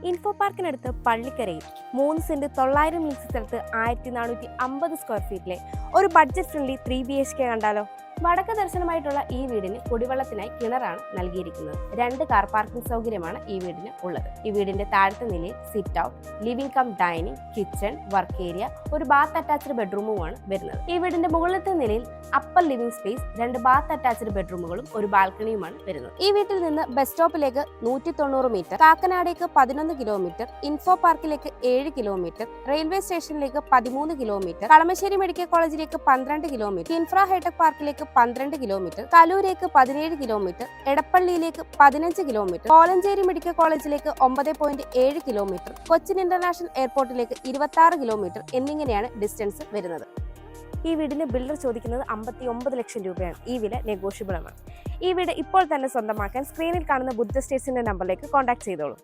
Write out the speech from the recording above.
Info പാർക്കിനടുത്ത് പള്ളിക്കരയിൽ 3 saint 900 metre സ്ഥലത്ത് 1450 square ഫീറ്റിലെ ഒരു budget friendly 3BHK കണ്ടാലോ? വടക്ക് ദർശനമായിട്ടുള്ള ഈ വീടിന് കുടിവെള്ളത്തിനായി കിണറാണ് നൽകിയിരിക്കുന്നത്. 2 കാർ പാർക്കിംഗ് സൗകര്യമാണ് ഈ വീടിന് ഉള്ളത്. ഈ വീടിന്റെ താഴത്തെ നിലയിൽ sit out, living cum dining, kitchen, work area, ഒരു ബാത്ത് അറ്റാച്ച്ഡ് ബെഡ്റൂമുമാണ് വരുന്നത്. ഈ വീടിന്റെ മുകളിലത്തെ നിലയിൽ upper living space, 2 bath attached ബെഡ്റൂമുകളും ഒരു ബാൽക്കണിയുമാണ് വരുന്നത്. ഈ വീട്ടിൽ നിന്ന് ബസ് സ്റ്റോപ്പിലേക്ക് 190 മീറ്റർ, കാക്കനാടേക്ക് 11 കിലോമീറ്റർ, ഇൻഫോ പാർക്കിലേക്ക് 7 കിലോമീറ്റർ, റെയിൽവേ സ്റ്റേഷനിലേക്ക് 13 കിലോമീറ്റർ, കളമശ്ശേരി മെഡിക്കൽ കോളേജിലേക്ക് 12 കിലോമീറ്റർ, ഇൻഫ്രാ ഹൈടെക് പാർക്കിലേക്ക് 12 കിലോമീറ്റർ, കലൂരേക്ക് 17 കിലോമീറ്റർ, എടപ്പള്ളിയിലേക്ക് 15 കിലോമീറ്റർ, കോലഞ്ചേരി മെഡിക്കൽ കോളേജിലേക്ക് 9.7 കിലോമീറ്റർ, കൊച്ചിൻ ഇന്റർനാഷണൽ എയർപോർട്ടിലേക്ക് 26 കിലോമീറ്റർ എന്നിങ്ങനെയാണ് ഡിസ്റ്റൻസ് വരുന്നത്. ഈ വീടിന് ബിൽഡർ ചോദിക്കുന്നത് 59 ലക്ഷം രൂപയാണ്. ഈ വില നെഗോഷ്യബിൾ ആണ്. ഈ വീട് ഇപ്പോൾ തന്നെ സ്വന്തമാക്കാൻ സ്ക്രീനിൽ കാണുന്ന ബുദ്ധ സ്റ്റേറ്റ്സിന്റെ നമ്പറിലേക്ക് കോൺടാക്ട് ചെയ്തോളൂ.